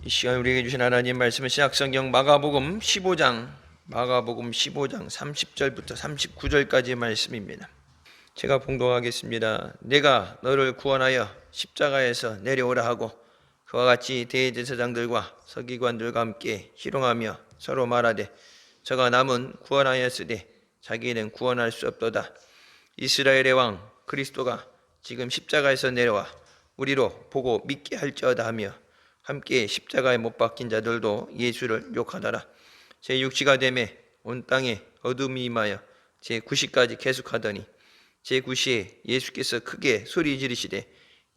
이 시간 우리에게 주신 하나님 말씀은 신약성경 마가복음 15장 30절부터 39절까지의 말씀입니다. 제가 봉독하겠습니다. 내가 너를 구원하여 십자가에서 내려오라 하고 그와 같이 대제사장들과 서기관들과 함께 희롱하며 서로 말하되 저가 남은 구원하였으되 자기는 구원할 수 없도다. 이스라엘의 왕 그리스도가 지금 십자가에서 내려와 우리로 보고 믿게 할지어다 하며 함께 십자가에 못 박힌 자들도 예수를 욕하더라. 제6시가 되매 온 땅에 어둠이 임하여 제9시까지 계속하더니 제9시에 예수께서 크게 소리 지르시되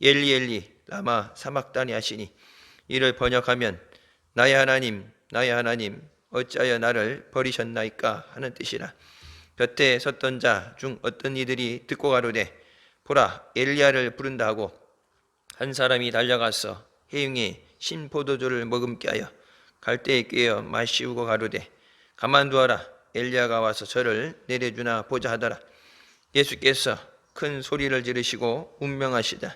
엘리 엘리 라마 사막다니 하시니 이를 번역하면 나의 하나님 어찌하여 나를 버리셨나이까 하는 뜻이라. 곁에 섰던 자 중 어떤 이들이 듣고 가로되 보라 엘리야를 부른다 하고 한 사람이 달려가서 해융에 신 포도주를 머금게 하여 갈대에 꿰어 마시우고 가로되 가만두어라 엘리야가 와서 저를 내려주나 보자 하더라. 예수께서 큰 소리를 지르시고 운명하시다.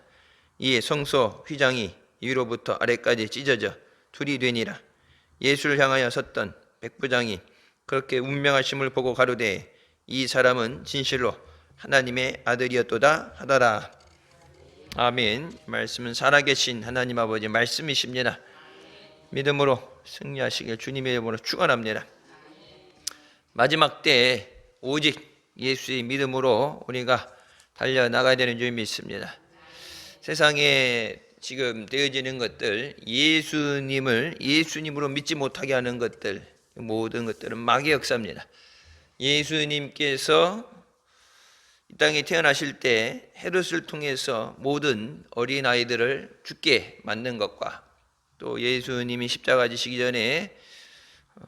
이에 성소 휘장이 위로부터 아래까지 찢어져 둘이 되니라. 예수를 향하여 섰던 백부장이 그렇게 운명하심을 보고 가로되 이 사람은 진실로 하나님의 아들이었도다 하더라. 아멘. 말씀은 살아계신 하나님 아버지 말씀이십니다. 믿음으로 승리하시길 주님의 이름으로 축원합니다. 마지막 때에 오직 예수의 믿음으로 우리가 달려나가야 되는 줄 믿습니다. 세상에 지금 되어지는 것들, 예수님으로 믿지 못하게 하는 것들, 모든 것들은 마귀의 역사입니다. 예수님께서 이 땅에 태어나실 때 헤롯을 통해서 모든 어린아이들을 죽게 만든 것과 또 예수님이 십자가 지시기 전에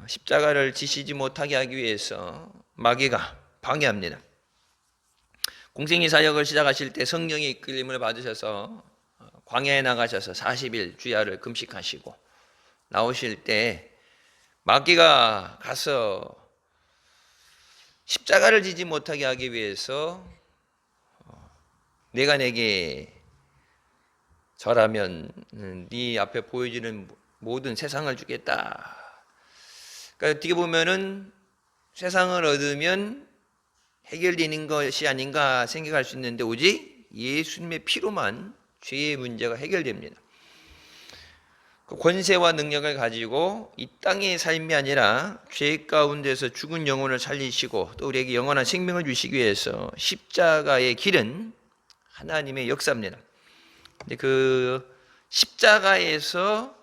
십자가를 지시지 못하게 하기 위해서 마귀가 방해합니다. 공생의 사역을 시작하실 때 성령의 이끌림을 받으셔서 광야에 나가셔서 40일 주야를 금식하시고 나오실 때 마귀가 가서 십자가를 지지 못하게 하기 위해서 내가 내게 절하면 네 앞에 보여지는 모든 세상을 주겠다. 그러니까 어떻게 보면은 세상을 얻으면 해결되는 것이 아닌가 생각할 수 있는데 오직 예수님의 피로만 죄의 문제가 해결됩니다. 그 권세와 능력을 가지고 이 땅의 삶이 아니라 죄 가운데서 죽은 영혼을 살리시고 또 우리에게 영원한 생명을 주시기 위해서 십자가의 길은 하나님의 역사입니다. 근데 그 십자가에서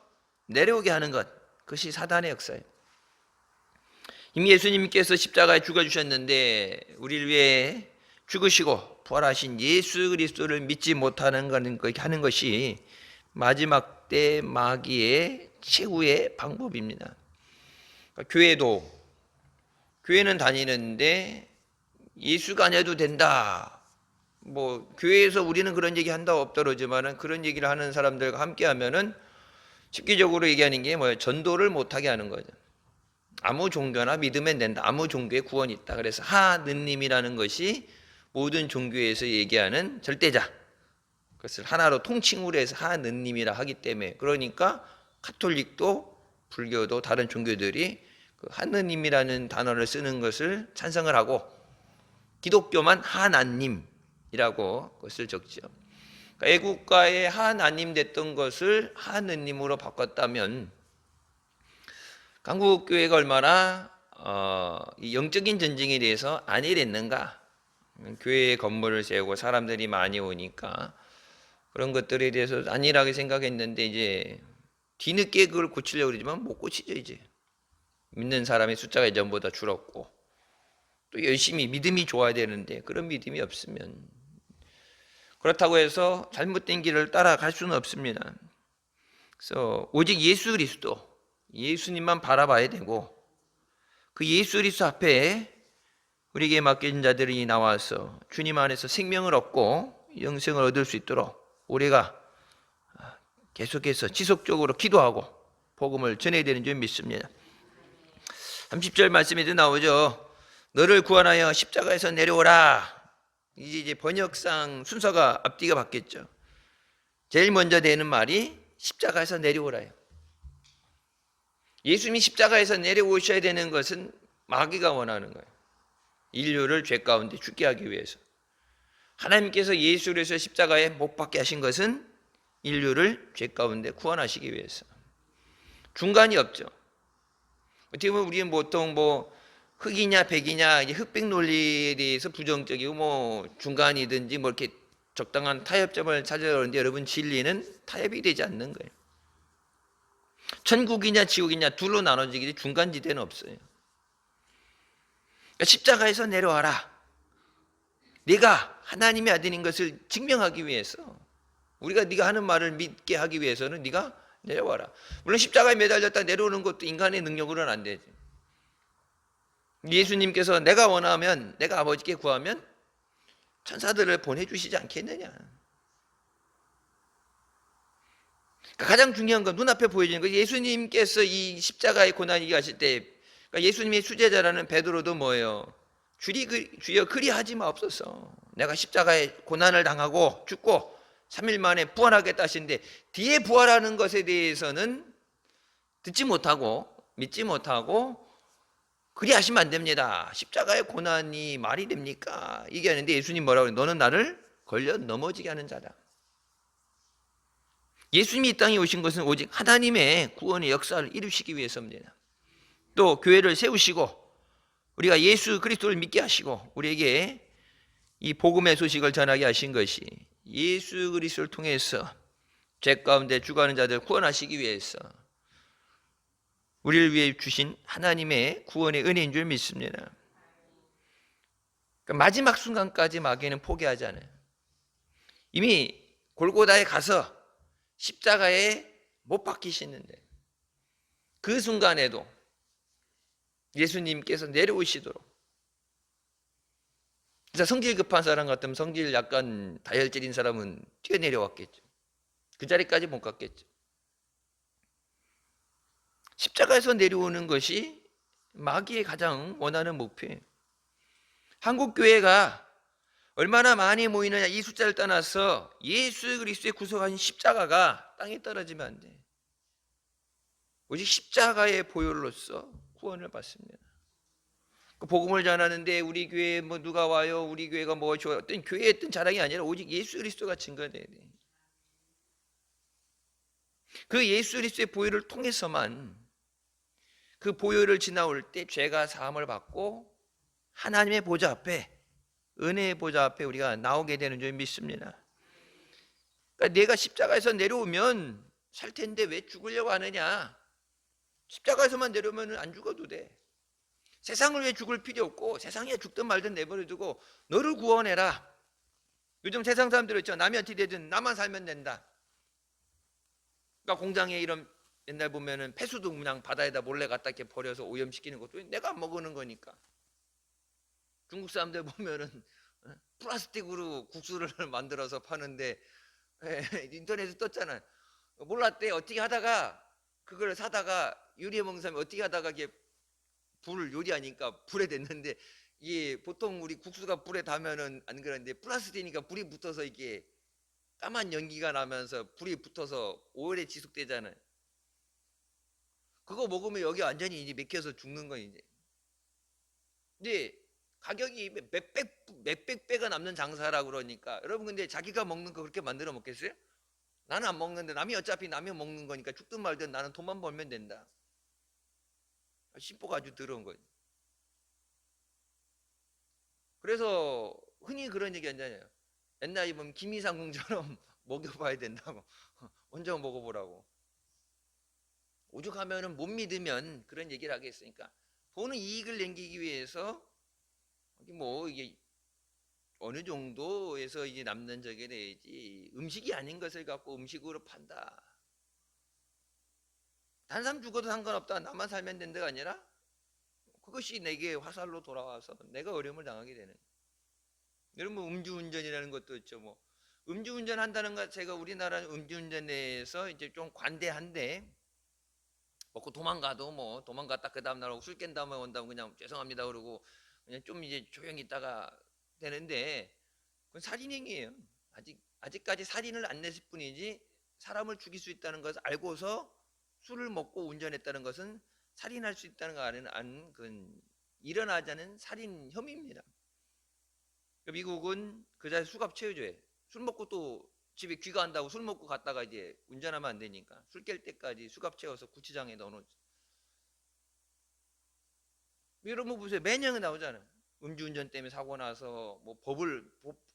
내려오게 하는 것, 그것이 사단의 역사예요. 이미 예수님께서 십자가에 죽어주셨는데 우리를 위해 죽으시고 부활하신 예수 그리스도를 믿지 못하는 하는 것이 마지막 때 마귀의 최후의 방법입니다. 그러니까 교회는 다니는데 예수가 아니어도 된다. 교회에서 우리는 그런 얘기 한다고 없더라지만은 그런 얘기를 하는 사람들과 함께 하면은 쉽기적으로 얘기하는 게 전도를 못하게 하는 거죠. 아무 종교나 믿으면 된다. 아무 종교에 구원이 있다. 그래서 하느님이라는 것이 모든 종교에서 얘기하는 절대자. 그것을 하나로 통칭으로 해서 하느님이라 하기 때문에 그러니까 가톨릭도 불교도 다른 종교들이 그 하느님이라는 단어를 쓰는 것을 찬성을 하고 기독교만 하나님이라고 그것을 적죠. 그러니까 애국가의 하나님 됐던 것을 하느님으로 바꿨다면 강국교회가 얼마나 영적인 전쟁에 대해서 안일했는가. 교회에 건물을 세우고 사람들이 많이 오니까 그런 것들에 대해서 안일하게 생각했는데 이제 뒤늦게 그걸 고치려고 그러지만 못 고치죠. 이제 믿는 사람의 숫자가 예전보다 줄었고 또 열심히 믿음이 좋아야 되는데 그런 믿음이 없으면 그렇다고 해서 잘못된 길을 따라갈 수는 없습니다. 그래서 오직 예수 그리스도 예수님만 바라봐야 되고 그 예수 그리스도 앞에 우리에게 맡겨진 자들이 나와서 주님 안에서 생명을 얻고 영생을 얻을 수 있도록 우리가 계속해서 지속적으로 기도하고 복음을 전해야 되는 줄 믿습니다. 30절 말씀에도 나오죠. 너를 구원하여 십자가에서 내려오라. 이제 번역상 순서가 앞뒤가 바뀌었죠. 제일 먼저 되는 말이 십자가에서 내려오라요. 예수님이 십자가에서 내려오셔야 되는 것은 마귀가 원하는 거예요. 인류를 죄 가운데 죽게 하기 위해서. 하나님께서 예수를 십자가에 못 박게 하신 것은 인류를 죄 가운데 구원하시기 위해서. 중간이 없죠. 어떻게 보면 우리는 보통 흑이냐 백이냐 흑백 논리에 대해서 부정적이고 중간이든지 이렇게 적당한 타협점을 찾으려는데 여러분 진리는 타협이 되지 않는 거예요. 천국이냐 지옥이냐 둘로 나눠지기 중간지대는 없어요. 그러니까 십자가에서 내려와라. 네가 하나님의 아들인 것을 증명하기 위해서 우리가 네가 하는 말을 믿게 하기 위해서는 네가 내려와라. 물론 십자가에 매달렸다 내려오는 것도 인간의 능력으로는 안 되지. 예수님께서 내가 원하면 내가 아버지께 구하면 천사들을 보내주시지 않겠느냐. 그러니까 가장 중요한 건 눈앞에 보여지는 거. 예수님께서 이 십자가의 고난이 가실 때 그러니까 예수님의 수제자라는 베드로도 뭐예요? 주여 그리하지 마옵소서. 내가 십자가의 고난을 당하고 죽고 3일 만에 부활하겠다 하시는데 뒤에 부활하는 것에 대해서는 듣지 못하고 믿지 못하고 그리하시면 안 됩니다. 십자가의 고난이 말이 됩니까? 얘기하는데 예수님 뭐라고 그래요? 너는 나를 걸려 넘어지게 하는 자다. 예수님이 이 땅에 오신 것은 오직 하나님의 구원의 역사를 이루시기 위해서입니다. 또 교회를 세우시고 우리가 예수 그리스도를 믿게 하시고 우리에게 이 복음의 소식을 전하게 하신 것이 예수 그리스도를 통해서 죄 가운데 죽어가는 자들을 구원하시기 위해서 우리를 위해 주신 하나님의 구원의 은혜인 줄 믿습니다. 그러니까 마지막 순간까지 마귀는 포기하지 않아요. 이미 골고다에 가서 십자가에 못 박히시는데 그 순간에도 예수님께서 내려오시도록. 진짜 성질 급한 사람 같으면 성질 약간 다혈질인 사람은 뛰어내려왔겠죠. 그 자리까지 못 갔겠죠. 십자가에서 내려오는 것이 마귀의 가장 원하는 목표예요. 한국교회가 얼마나 많이 모이느냐 이 숫자를 떠나서 예수 그리스도의 구속하신 십자가가 땅에 떨어지면 안 돼. 오직 십자가의 보혈로서 구원을 받습니다. 그 복음을 전하는데 우리 교회에 누가 와요? 우리 교회가 좋아요? 어떤 교회의 어떤 자랑이 아니라 오직 예수 그리스도가 증거돼야 돼. 그 예수 그리스도의 보혈을 통해서만 그 보혈을 지나올 때 죄가 사함을 받고 하나님의 보좌 앞에 은혜의 보좌 앞에 우리가 나오게 되는 줄 믿습니다. 그러니까 내가 십자가에서 내려오면 살 텐데 왜 죽으려고 하느냐? 십자가에서만 내려오면 안 죽어도 돼. 세상을 왜 죽을 필요 없고 세상에 죽든 말든 내버려두고 너를 구원해라. 요즘 세상 사람들 있죠. 남이 어떻게 되든 나만 살면 된다. 그러니까 공장에 이런 옛날 보면은 폐수도 그냥 바다에다 몰래 갖다 이렇게 버려서 오염시키는 것도 내가 먹는 거니까. 중국 사람들 보면은 플라스틱으로 국수를 만들어서 파는데 인터넷에 떴잖아요. 몰랐대. 어떻게 하다가 그걸 사다가 요리해 먹는 사람이 어떻게 하다가 이게 불을 요리하니까 불에 댔는데 이게 보통 우리 국수가 불에 닿으면은 안 그러는데 플라스틱이니까 불이 붙어서 이게 까만 연기가 나면서 불이 붙어서 오래 지속되잖아요. 그거 먹으면 여기 완전히 이제 맥혀서 죽는 거 이제. 근데 가격이 몇백 배가 남는 장사라 그러니까 여러분 근데 자기가 먹는 거 그렇게 만들어 먹겠어요? 나는 안 먹는데 남이 어차피 남이 먹는 거니까 죽든 말든 나는 돈만 벌면 된다. 심보가 아주 더러운 거예요. 그래서 흔히 그런 얘기 하잖아요. 옛날에 보면 김이상궁처럼 먹여봐야 된다고. 먼저 먹어보라고. 오죽하면은 못 믿으면 그런 얘기를 하겠으니까 돈은 이익을 남기기 위해서 이게 어느 정도에서 이제 남는 적에 대해지 음식이 아닌 것을 갖고 음식으로 판다. 다른 사람 죽어도 상관없다. 나만 살면 된다가 아니라 그것이 내게 화살로 돌아와서 내가 어려움을 당하게 되는. 여러분 음주운전이라는 것도 있죠. 음주운전 한다는 것 제가 우리나라 음주운전에서 이제 좀 관대한데 먹고 도망가도 도망갔다 그 다음 날 술 깬 다음에 온다면 그냥 죄송합니다 그러고 그냥 좀 이제 조용히 있다가 되는데 그건 살인행위예요. 아직까지 살인을 안 냈을 뿐이지 사람을 죽일 수 있다는 것을 알고서 술을 먹고 운전했다는 것은 살인할 수 있다는 거 아는 그건 일어나지 않은 살인 혐의입니다. 미국은 그 자리에 수갑 채워줘요. 술 먹고 또 집에 귀가한다고 술 먹고 갔다가 이제 운전하면 안 되니까 술 깰 때까지 수갑 채워서 구치장에 넣어놓죠. 여러분 보세요. 매년 나오잖아요. 음주운전 때문에 사고 나서 뭐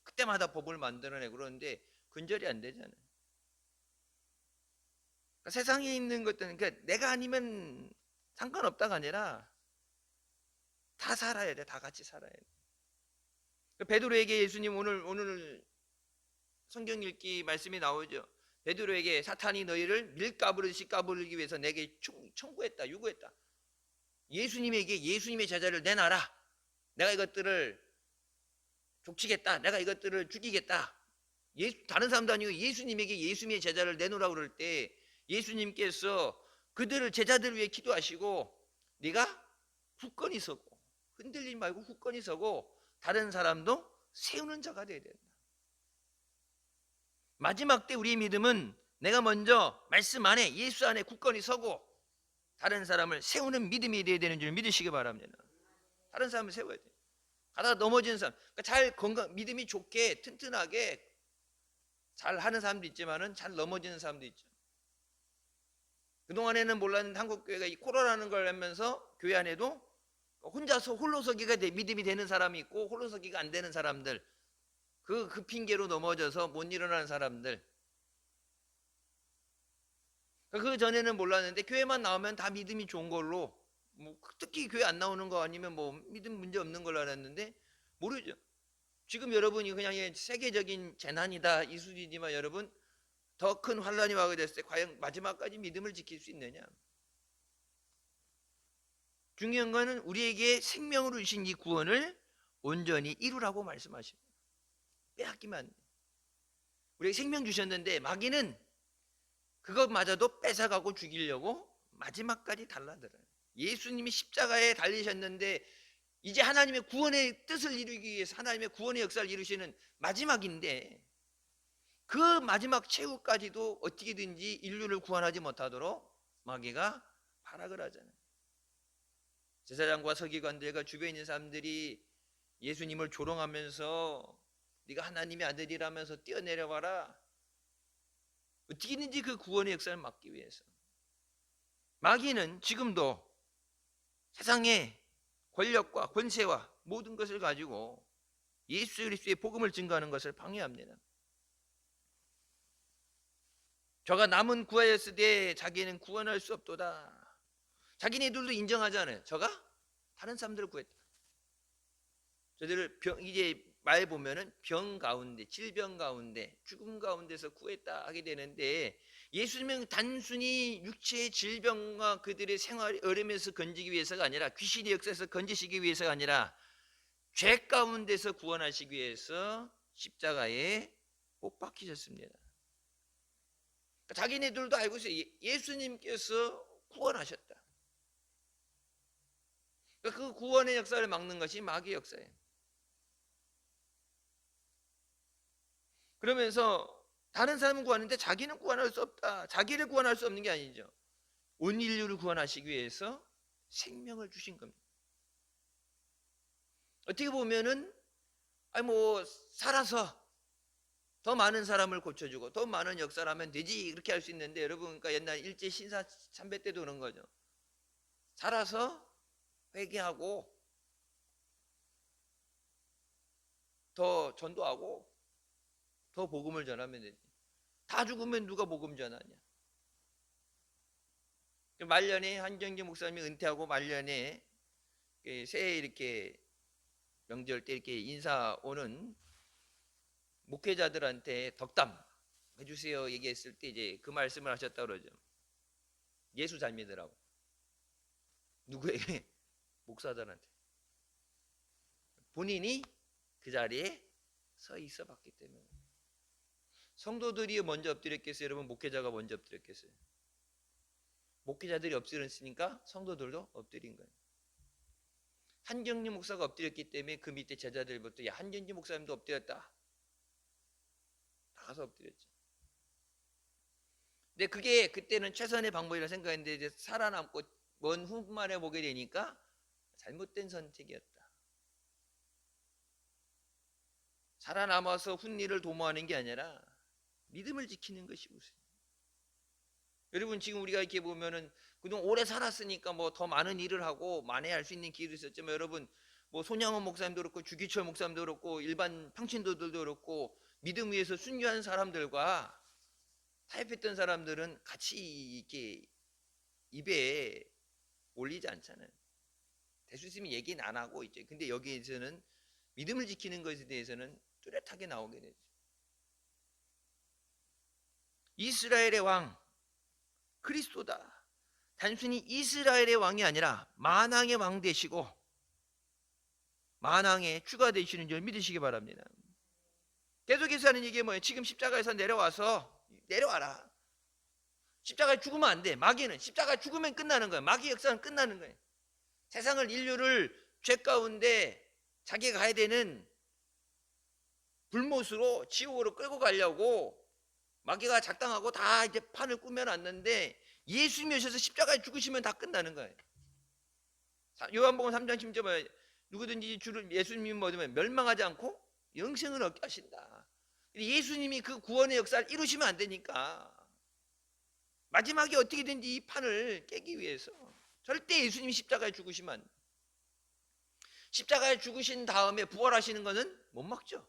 그때마다 법을 만들어내고 그러는데 근절이 안 되잖아요. 그러니까 세상에 있는 것들은 그러니까 내가 아니면 상관없다가 아니라 다 살아야 돼. 다 같이 살아야 돼. 베드로에게 예수님 오늘 성경 읽기 말씀이 나오죠. 베드로에게 사탄이 너희를 밀가부르듯이 까부르기 위해서 내게 청구했다, 요구했다. 예수님에게 예수님의 제자를 내놔라. 내가 이것들을 족치겠다. 내가 이것들을 죽이겠다. 다른 사람도 아니고 예수님에게 예수님의 제자를 내놓으라고 그럴 때 예수님께서 그들을 제자들을 위해 기도하시고 네가 굳건히 서고 흔들리지 말고 굳건히 서고 다른 사람도 세우는 자가 되어야 된다. 마지막 때 우리의 믿음은 내가 먼저 말씀 안에 예수 안에 굳건히 서고 다른 사람을 세우는 믿음이 되어야 되는 줄 믿으시기 바랍니다. 다른 사람을 세워야 돼요. 가다가 넘어지는 사람, 그러니까 잘 믿음이 좋게 튼튼하게 잘 하는 사람도 있지만은 잘 넘어지는 사람도 있죠. 그동안에는 몰랐는데 한국교회가 이 코로나라는 걸 하면서 교회 안에도 혼자서 홀로서기가 믿음이 되는 사람이 있고 홀로서기가 안 되는 사람들, 그 핑계로 넘어져서 못 일어나는 사람들. 그 전에는 몰랐는데 교회만 나오면 다 믿음이 좋은 걸로, 뭐 특히 교회 안 나오는 거 아니면 뭐 믿음 문제 없는 걸로 알았는데 모르죠. 지금 여러분이 그냥 세계적인 재난이다 이 수준이지만 여러분 더 큰 환란이 와게 됐을 때 과연 마지막까지 믿음을 지킬 수 있느냐. 중요한 것은 우리에게 생명으로 주신 이 구원을 온전히 이루라고 말씀하십니다. 빼앗기면 안 돼. 우리에게 생명 주셨는데 마귀는 그것마저도 뺏어가고 죽이려고 마지막까지 달라들어요. 예수님이 십자가에 달리셨는데 이제 하나님의 구원의 뜻을 이루기 위해서 하나님의 구원의 역사를 이루시는 마지막인데 그 마지막 최후까지도 어떻게든지 인류를 구원하지 못하도록 마귀가 발악을 하잖아요. 제사장과 서기관들과 주변에 있는 사람들이 예수님을 조롱하면서 네가 하나님의 아들이라면서 뛰어내려와라. 어떻게든지 그 구원의 역사를 막기 위해서. 마귀는 지금도 세상의 권력과 권세와 모든 것을 가지고 예수 그리스도의 복음을 증거하는 것을 방해합니다. 저가 남은 구하였을 때 자기는 구원할 수 없도다. 자기네들도 인정하잖아요. 저가 다른 사람들을 구했다. 저들을 이제 말 보면은 병 가운데, 질병 가운데, 죽음 가운데서 구했다 하게 되는데 예수님은 단순히 육체의 질병과 그들의 생활 어려움에서 건지기 위해서가 아니라 귀신의 역사에서 건지시기 위해서가 아니라 죄 가운데서 구원하시기 위해서 십자가에 못 박히셨습니다. 그러니까 자기네들도 알고 있어요. 예수님께서 구원하셨다. 그러니까 그 구원의 역사를 막는 것이 마귀의 역사예요. 그러면서 다른 사람은 구하는데 자기는 구원할 수 없다. 자기를 구원할 수 없는 게 아니죠. 온 인류를 구원하시기 위해서 생명을 주신 겁니다. 어떻게 보면은 살아서 더 많은 사람을 고쳐주고 더 많은 역사를 하면 되지 이렇게 할 수 있는데 여러분 그러니까 옛날 일제 신사 참배 때도 그런 거죠. 살아서 회개하고 더 전도하고 더 복음을 전하면 되지. 다 죽으면 누가 복음 전하냐. 말년에 한정기 목사님이 은퇴하고 말년에 새해 이렇게 명절 때 이렇게 인사 오는 목회자들한테 덕담 해주세요 얘기했을 때 이제 그 말씀을 하셨다 그러죠. 예수 잘 믿으라고. 누구에게? 목사들한테. 본인이 그 자리에 서 있어 봤기 때문에. 성도들이 먼저 엎드렸겠어요? 여러분 목회자가 먼저 엎드렸겠어요? 목회자들이 엎드렸으니까 성도들도 엎드린 거예요. 한경리 목사가 엎드렸기 때문에 그 밑에 제자들부터 야 한경리 목사님도 엎드렸다. 다 가서 엎드렸죠. 근데 그게 그때는 최선의 방법이라 생각했는데 이제 살아남고 먼 훗말에 보게 되니까 잘못된 선택이었다. 살아남아서 훗일을 도모하는 게 아니라 믿음을 지키는 것이 우선. 여러분 지금 우리가 이렇게 보면은 그동안 오래 살았으니까 뭐 더 많은 일을 하고 만회할 수 있는 기회도 있었지만 여러분 뭐 손양원 목사님도 그렇고 주기철 목사님도 그렇고 일반 평신도들도 그렇고 믿음 위에서 순교한 사람들과 타협했던 사람들은 같이 이렇게 입에 올리지 않잖아요. 대수 있으면 얘기는 안 하고 있죠. 근데 여기에서는 믿음을 지키는 것에 대해서는 뚜렷하게 나오게 되죠. 이스라엘의 왕 그리스도다. 단순히 이스라엘의 왕이 아니라 만왕의 왕 되시고 만왕의 주가 되시는 줄 믿으시기 바랍니다. 계속해서 하는 얘기가 뭐예요? 지금 십자가에서 내려와라. 십자가에 죽으면 안 돼. 마귀는 십자가에 죽으면 끝나는 거예요. 마귀 역사는 끝나는 거예요. 세상을 인류를 죄 가운데 자기가 가야 되는 불못으로 지옥으로 끌고 가려고 마귀가 작당하고 다 이제 판을 꾸며놨는데 예수님이 오셔서 십자가에 죽으시면 다 끝나는 거예요. 요한복음 3장 10절에 누구든지 주를 예수님이 뭐냐면 멸망하지 않고 영생을 얻게 하신다. 예수님이 그 구원의 역사를 이루시면 안 되니까 마지막에 어떻게든지 이 판을 깨기 위해서 절대 예수님이 십자가에 죽으시면 안 돼요. 십자가에 죽으신 다음에 부활하시는 것은 못 막죠.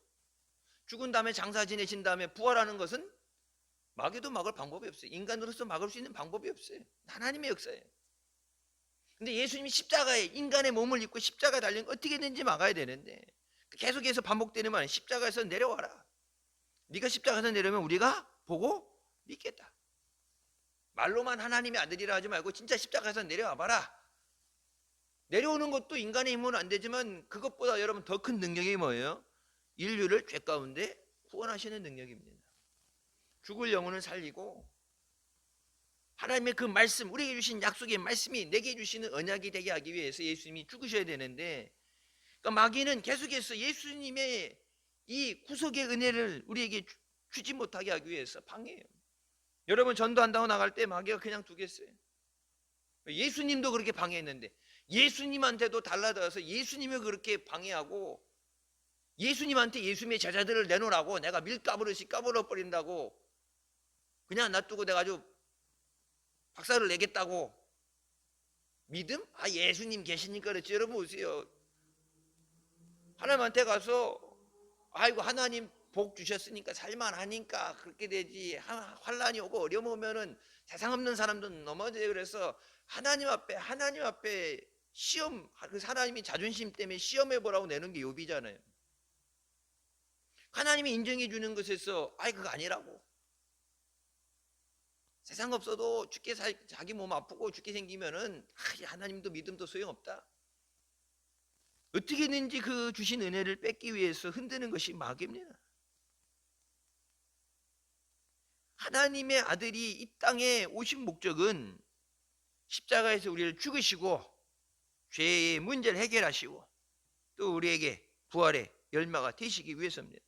죽은 다음에 장사 지내신 다음에 부활하는 것은 막여도 막을 방법이 없어요. 인간으로서 막을 수 있는 방법이 없어요. 하나님의 역사예요. 근데 예수님이 십자가에 인간의 몸을 입고 십자가에 달린 어떻게든지 막아야 되는데 계속해서 반복되는 말은 십자가에서 내려와라. 네가 십자가에서 내려오면 우리가 보고 믿겠다. 말로만 하나님의 아들이라 하지 말고 진짜 십자가에서 내려와 봐라. 내려오는 것도 인간의 힘으로는 안 되지만 그것보다 여러분 더 큰 능력이 뭐예요? 인류를 죄 가운데 구원하시는 능력입니다. 죽을 영혼을 살리고 하나님의 그 말씀, 우리에게 주신 약속의 말씀이 내게 주시는 언약이 되게 하기 위해서 예수님이 죽으셔야 되는데 그러니까 마귀는 계속해서 예수님의 이 구속의 은혜를 우리에게 주지 못하게 하기 위해서 방해해요. 여러분 전도한다고 나갈 때 마귀가 그냥 두겠어요? 예수님도 그렇게 방해했는데 예수님한테도 달라들어서 예수님을 그렇게 방해하고 예수님한테 예수님의 제자들을 내놓으라고 내가 밀가부르시 까불어 버린다고 그냥 놔두고 내가 아주 박살을 내겠다고 믿음? 아 예수님 계시니까 그렇지. 여러분 보세요. 하나님한테 가서 아이고 하나님 복 주셨으니까 살만하니까 그렇게 되지. 환란이 오고 어려움 오면은 세상 없는 사람도 넘어져요. 그래서 하나님 앞에 시험, 그 하나님이 자존심 때문에 시험해 보라고 내는 게 욥이잖아요. 하나님이 인정해 주는 것에서 아이 그거 아니라고. 세상 없어도 자기 몸 아프고 죽게 생기면은 하나님도 믿음도 소용없다. 어떻게든지 그 주신 은혜를 뺏기 위해서 흔드는 것이 마귀입니다. 하나님의 아들이 이 땅에 오신 목적은 십자가에서 우리를 죽으시고 죄의 문제를 해결하시고 또 우리에게 부활의 열매가 되시기 위해서입니다.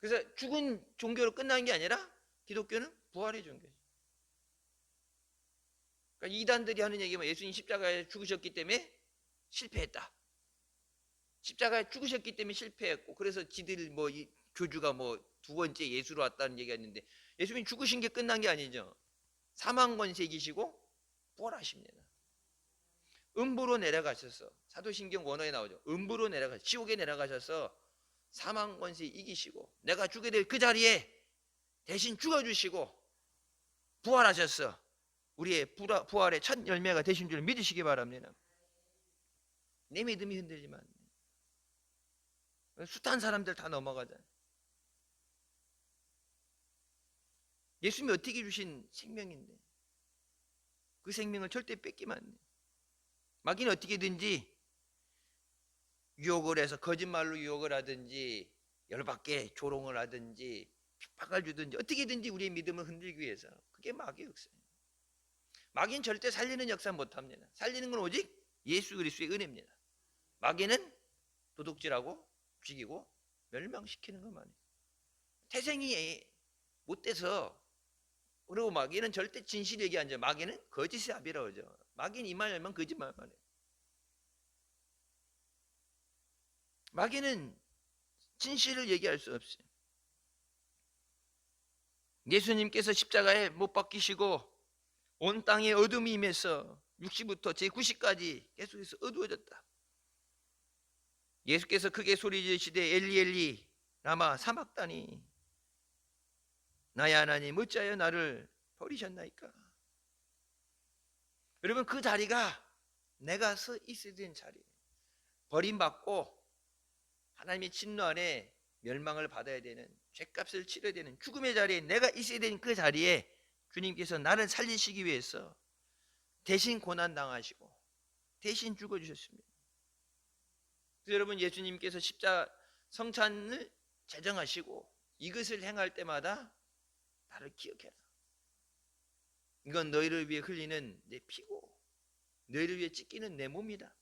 그래서 죽은 종교로 끝난 게 아니라 기독교는 부활의 종교죠. 그러니까 이단들이 하는 얘기는 예수님 십자가에 죽으셨기 때문에 실패했다. 십자가에 죽으셨기 때문에 실패했고 그래서 지들 뭐 교주가 뭐 두 번째 예수로 왔다는 얘기가 있는데 예수님이 죽으신 게 끝난 게 아니죠. 사망 권세 이기시고 부활하십니다. 음부로 내려가셔서 사도신경 원어에 나오죠. 음부로 내려가셔서 지옥에 내려가셔서 사망 권세 이기시고 내가 죽게 될 그 자리에 대신 죽어주시고 부활하셔서 우리의 부활의 첫 열매가 되신 줄 믿으시기 바랍니다. 내 믿음이 흔들리면 숱한 사람들 다 넘어가잖아요. 예수님이 어떻게 주신 생명인데 그 생명을 절대 뺏기면 안 돼요. 마귀는 어떻게든지 유혹을 해서 거짓말로 유혹을 하든지 열받게 조롱을 하든지 핍박을 주든지 어떻게든지 우리의 믿음을 흔들기 위해서 그게 마귀의 역사예요. 마귀는 절대 살리는 역사 못합니다. 살리는 건 오직 예수 그리스도의 은혜입니다. 마귀는 도둑질하고 죽이고 멸망시키는 것만이에요. 태생이 못돼서 그리고 마귀는 절대 진실 얘기하죠. 마귀는 거짓의 아비라고 하죠. 마귀는 이말 열면 거짓말만 해. 마귀는 진실을 얘기할 수 없어요. 예수님께서 십자가에 못 박히시고 온 땅에 어둠이 임해서 60부터 제90까지 계속해서 어두워졌다. 예수께서 크게 소리 지르시되 엘리 엘리 라마 사막다니 나의 하나님 어찌하여 나를 버리셨나이까. 여러분, 그 자리가 내가 서 있어야 되는 자리예요. 버림받고 하나님의 진노 아래 멸망을 받아야 되는, 죗값을 치러야 되는 죽음의 자리에 내가 있어야 되는 그 자리에 주님께서 나를 살리시기 위해서 대신 고난당하시고 대신 죽어주셨습니다. 그래서 여러분, 예수님께서 십자가 성찬을 제정하시고 이것을 행할 때마다 나를 기억해라. 이건 너희를 위해 흘리는 내 피고 너희를 위해 찢기는 내 몸이다.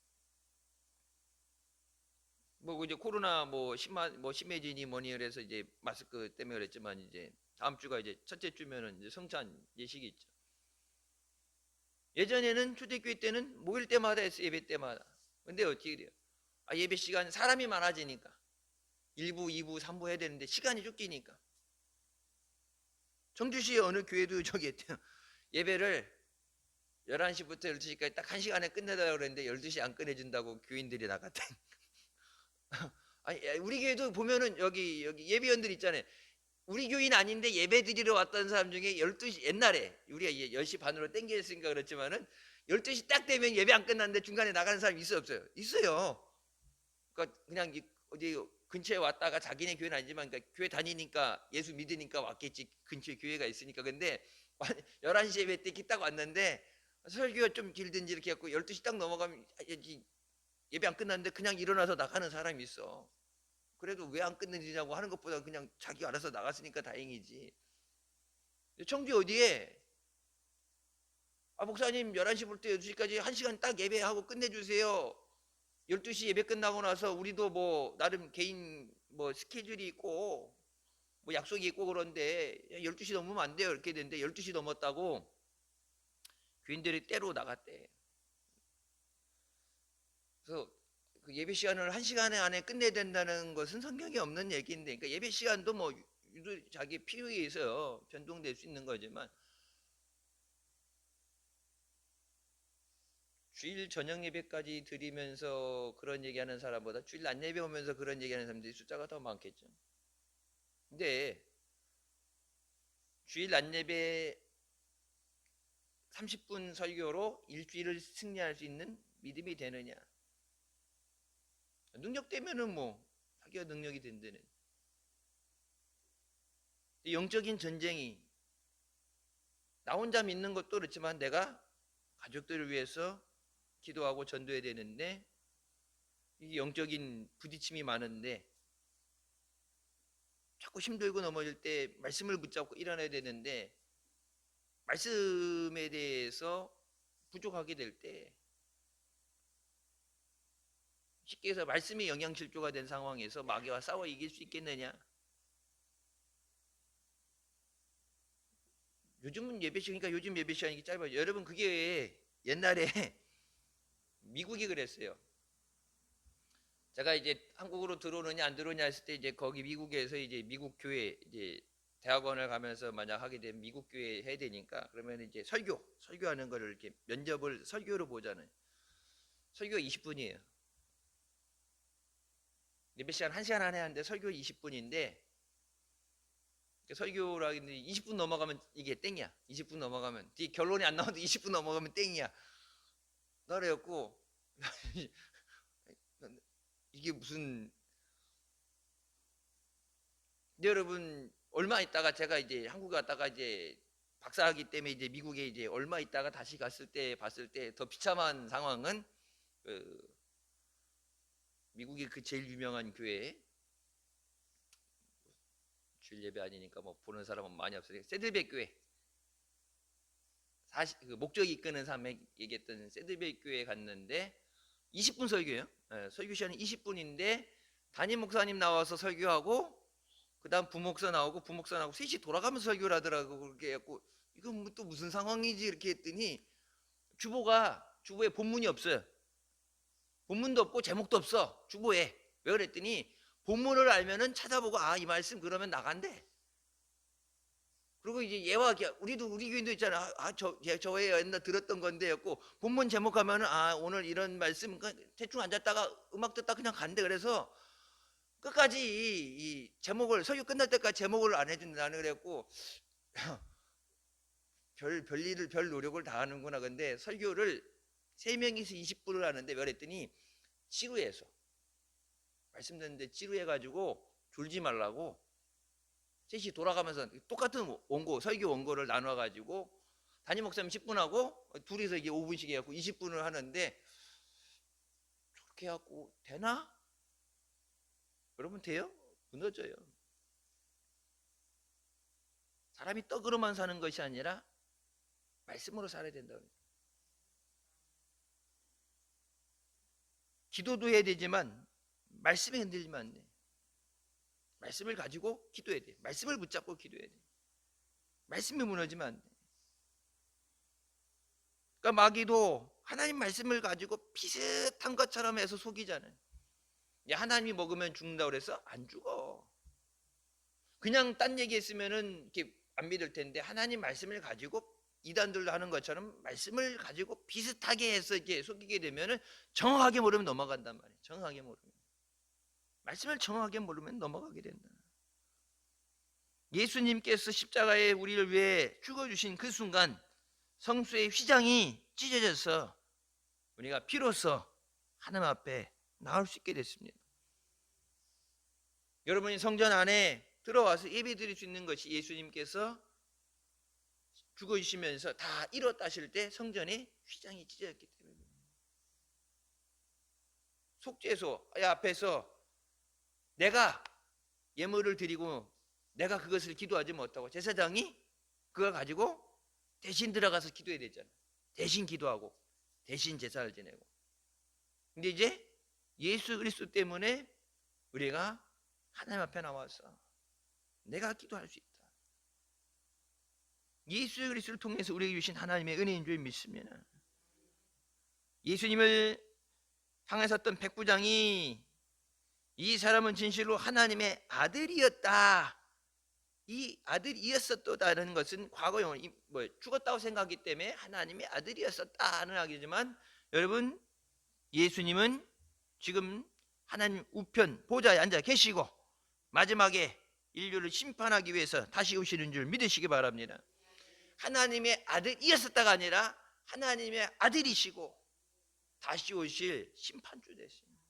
뭐 이제 코로나 심해지니 뭐니 그래서 이제 마스크 때문에 그랬지만 이제 다음 주가 이제 첫째 주면은 이제 성찬 예식이 있죠. 예전에는 초대교회 때는 모일 때마다 했어요. 예배 때마다. 근데 어떻게 돼요? 예배 시간 사람이 많아지니까 1부, 2부, 3부 해야 되는데 시간이 쫓기니까 청주시의 어느 교회도 저기 했대요. 예배를 11시부터 12시까지 딱 1시간에 끝내달라고 그랬는데 12시 안 끝내준다고 교인들이 나갔대. 아니, 우리 교회도 보면은 여기 예배원들 있잖아요. 우리 교인 아닌데 예배 드리러 왔던 사람 중에 12시, 옛날에 우리가 10시 반으로 땡겨있으니까 그렇지만은 12시 딱 되면 예배 안 끝났는데 중간에 나가는 사람이 있어요, 없어요? 있어요. 그러니까 그냥 어디 근처에 왔다가 자기네 교회는 아니지만 그러니까 교회 다니니까 예수 믿으니까 왔겠지. 근처에 교회가 있으니까. 근데 11시 예배 때 딱 왔는데 설교가 좀 길든지 이렇게 해갖고 12시 딱 넘어가면 예배 안 끝났는데 그냥 일어나서 나가는 사람이 있어. 그래도 왜 안 끝내지냐고 하는 것보다 그냥 자기 알아서 나갔으니까 다행이지. 청주 어디에 목사님 11시부터 12시까지 1시간 딱 예배하고 끝내주세요. 12시 예배 끝나고 나서 우리도 뭐 나름 개인 뭐 스케줄이 있고 뭐 약속이 있고 그런데 12시 넘으면 안 돼요. 이렇게 되는데 12시 넘었다고 교인들이 때로 나갔대. 그래서 그 예배 시간을 1시간 안에 끝내야 된다는 것은 성경에 없는 얘기인데, 그러니까 예배 시간도 뭐 자기 필요에 의해서 변동될 수 있는 거지만 주일 저녁 예배까지 드리면서 그런 얘기하는 사람보다 주일 낮 예배 오면서 그런 얘기하는 사람들이 숫자가 더 많겠죠. 근데 주일 낮 예배 30분 설교로 일주일을 승리할 수 있는 믿음이 되느냐? 능력 되면은 뭐 자기가 능력이 된다는. 영적인 전쟁이 나 혼자 믿는 것도 그렇지만 내가 가족들을 위해서 기도하고 전도해야 되는데 이 영적인 부딪힘이 많은데 자꾸 힘들고 넘어질 때 말씀을 붙잡고 일어나야 되는데 말씀에 대해서 부족하게 될 때 쉽게 해서 말씀이 영양실조가 된 상황에서 마귀와 싸워 이길 수 있겠느냐? 요즘은 예배 시간이니까 요즘 예배 시간이 짧아요. 여러분, 그게 옛날에 미국이 그랬어요. 제가 이제 한국으로 들어오느냐 안 들어오냐 했을 때 이제 거기 미국에서 이제 미국 교회 이제 대학원을 가면서 만약 하게 되면 미국 교회 해야 되니까 그러면 이제 설교하는 거를 이렇게 면접을 설교로 보잖아요. 설교가 20분이에요. 예배 시간 1시간 안에 하는데 설교 20분인데 설교라 했는데 20분 넘어가면 이게 땡이야. 20분 넘어가면 뒤 결론이 안 나와도 20분 넘어가면 땡이야. 나래였고 이게 무슨. 근데 여러분, 얼마 있다가 제가 이제 한국에 갔다가 이제 박사하기 때문에 이제 미국에 이제 얼마 있다가 다시 갔을 때 봤을 때 더 비참한 상황은 미국의 그 제일 유명한 교회 주일 예배 아니니까 뭐 보는 사람은 많이 없어요. 새들백 교회. 그 목적이 이끄는 사람이 얘기했던 새들백 교회에 갔는데 20분 설교예요. 설교 시간이 20분인데 담임 목사님 나와서 설교하고 그다음 부목사 나오고 셋이 돌아가면서 설교를 하더라고. 그렇게 해갖고 이건 뭐 또 무슨 상황이지 이렇게 했더니 주보에 본문이 없어요. 본문도 없고 제목도 없어. 주보에. 왜 그랬더니 본문을 알면은 찾아보고 이 말씀 그러면 나간대. 그리고 이제 우리 교인도 있잖아. 저에 옛날 들었던 건데였고 본문 제목하면은 오늘 이런 말씀 대충 앉았다가 음악 듣다 그냥 간대. 그래서 끝까지 이 제목을 설교 끝날 때까지 제목을 안 해준다. 나는 그랬고 별 노력을 다 하는구나. 근데 설교를 3명이서 20분을 하는데 왜 그랬더니 지루해서 말씀 듣는데 지루해가지고 졸지 말라고 셋이 돌아가면서 똑같은 설교 원고를 나눠가지고 담임 목사님 10분 하고 둘이서 이게 5분씩 해갖고 20분을 하는데 저렇게 해갖고 되나? 여러분 돼요? 무너져요. 사람이 떡으로만 사는 것이 아니라 말씀으로 살아야 된다고. 기도도 해야 되지만 말씀에 흔들리면 안 돼. 말씀을 가지고 기도해야 돼. 말씀을 붙잡고 기도해야 돼. 말씀이 무너지면 안 돼. 그러니까 마귀도 하나님 말씀을 가지고 비슷한 것처럼 해서 속이잖아요. 하나님이 먹으면 죽는다고 그래서 안 죽어. 그냥 딴 얘기했으면은 이렇게 안 믿을 텐데 하나님 말씀을 가지고 이단들도 하는 것처럼 말씀을 가지고 비슷하게 해서 이렇게 속이게 되면은 정확하게 모르면 넘어간단 말이에요. 정확하게 모르면. 말씀을 정확하게 모르면 넘어가게 된다. 예수님께서 십자가에 우리를 위해 죽어주신 그 순간 성수의 휘장이 찢어져서 우리가 비로소 하나님 앞에 나올 수 있게 됐습니다. 여러분이 성전 안에 들어와서 예배 드릴 수 있는 것이 예수님께서 죽어주시면서 다 이뤘다 하실 때 성전에 휘장이 찢어졌기 때문입니다. 속죄소 앞에서 내가 예물을 드리고 내가 그것을 기도하지 못하고 제사장이 그걸 가지고 대신 들어가서 기도해야 되잖아요. 대신 기도하고 대신 제사를 지내고. 근데 이제 예수 그리스도 때문에 우리가 하나님 앞에 나와서 내가 기도할 수 있다. 예수 그리스도를 통해서 우리에게 주신 하나님의 은혜인 줄 믿습니다. 예수님을 향해 섰던 백부장이 이 사람은 진실로 하나님의 아들이었다. 이 아들이었었다는 것은 과거형을 죽었다고 생각하기 때문에 하나님의 아들이었었다는 하기지만 여러분 예수님은 지금 하나님 우편 보좌에 앉아 계시고 마지막에 인류를 심판하기 위해서 다시 오시는 줄 믿으시기 바랍니다. 하나님의 아들이었었다가 아니라 하나님의 아들이시고 다시 오실 심판주 되십니다.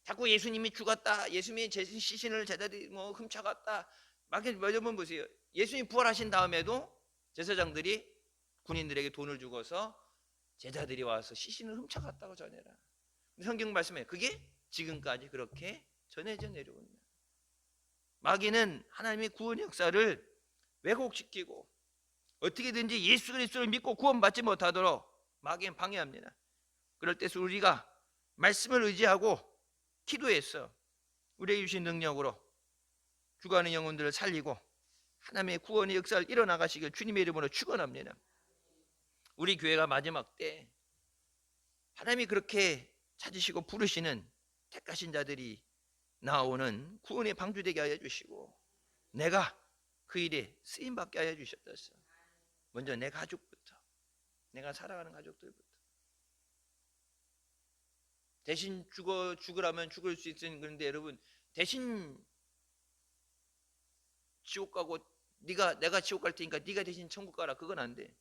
자꾸 예수님이 죽었다, 예수님이 제 시신을 제자들이 훔쳐갔다. 여러분 보세요. 예수님 부활하신 다음에도 제사장들이 군인들에게 돈을 주고서 제자들이 와서 시신을 훔쳐갔다고 전해라. 성경 말씀에 그게 지금까지 그렇게 전해져 내려옵니다. 마귀는 하나님의 구원 역사를 왜곡시키고 어떻게든지 예수 그리스도를 믿고 구원받지 못하도록 마귀는 방해합니다. 그럴 때 우리가 말씀을 의지하고 기도해서 우리에게 주신 능력으로 죽어가는 영혼들을 살리고 하나님의 구원의 역사를 일어나가시길 주님의 이름으로 축원합니다. 우리 교회가 마지막 때 하나님이 그렇게 찾으시고 부르시는 택하신 자들이 나오는 구원의 방주되게 하여 주시고 내가 그 일에 쓰임받게 하여 주셨다. 먼저 내 가족부터, 내가 살아가는 가족들부터. 대신 죽으라면 죽을 수 있으니 그런데 여러분 대신 지옥 가고 내가 지옥 갈 테니까 네가 대신 천국 가라. 그건 안 돼.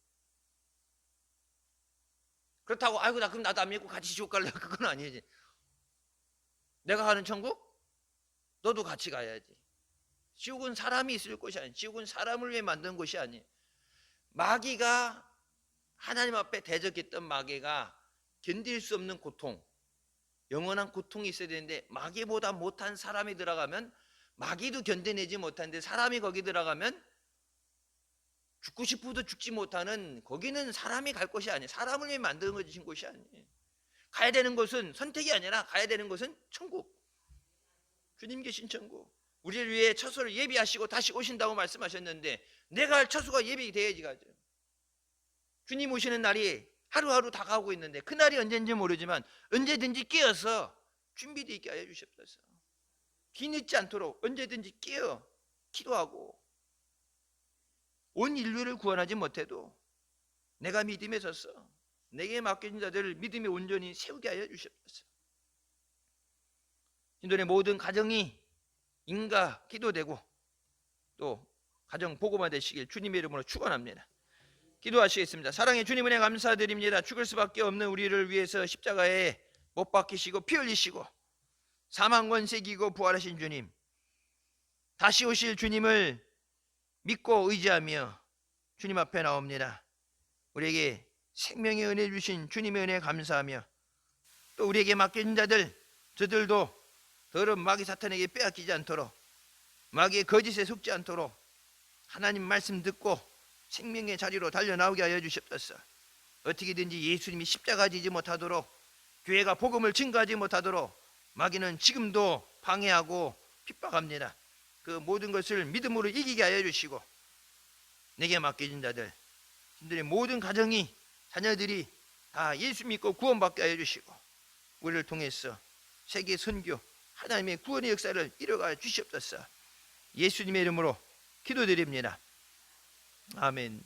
그렇다고 그럼 나도 안 믿고 같이 지옥 갈래. 그건 아니지. 내가 가는 천국 너도 같이 가야지. 지옥은 사람이 있을 곳이 아니에요. 지옥은 사람을 위해 만든 곳이 아니에요. 마귀가 하나님 앞에 대적했던 마귀가 견딜 수 없는 고통, 영원한 고통이 있어야 되는데 마귀보다 못한 사람이 들어가면 마귀도 견뎌내지 못하는데 사람이 거기 들어가면 죽고 싶어도 죽지 못하는 거기는 사람이 갈 곳이 아니에요. 사람을 위해 만든 곳이 아니에요. 가야 되는 곳은 선택이 아니라 가야 되는 곳은 천국. 주님 계신 천국. 우리를 위해 처소를 예비하시고 다시 오신다고 말씀하셨는데 내가 할 처소가 예비돼야지 가죠. 주님 오시는 날이 하루하루 다가오고 있는데 그 날이 언제인지 모르지만 언제든지 깨어서 준비되어 있게 하여 주시옵소서. 뒤늦지 않도록 언제든지 깨어 기도하고 온 인류를 구원하지 못해도 내가 믿음에 서서 내게 맡겨진 자들을 믿음에 온전히 세우게 하여 주시옵소서. 인도의 모든 가정이 인가 기도되고 또 가정 복음화 되시길 주님의 이름으로 축원합니다. 기도하시겠습니다. 사랑의 주님 은혜 감사드립니다. 죽을 수밖에 없는 우리를 위해서 십자가에 못 박히시고 피 흘리시고 사망 권세 이기고 부활하신 주님, 다시 오실 주님을 믿고 의지하며 주님 앞에 나옵니다. 우리에게 생명의 은혜 주신 주님의 은혜 감사하며 또 우리에게 맡겨진 자들 저들도 더러운 마귀 사탄에게 빼앗기지 않도록 마귀의 거짓에 속지 않도록 하나님 말씀 듣고 생명의 자리로 달려나오게 하여 주시옵소서. 어떻게든지 예수님이 십자가 지지 못하도록 교회가 복음을 증거하지 못하도록 마귀는 지금도 방해하고 핍박합니다. 그 모든 것을 믿음으로 이기게 하여 주시고 내게 맡겨진 자들 신들의 모든 가정이 자녀들이 다 예수 믿고 구원받게 하여 주시고 우리를 통해서 세계 선교 하나님의 구원의 역사를 이뤄가 주시옵소서. 예수님의 이름으로 기도드립니다. 아멘.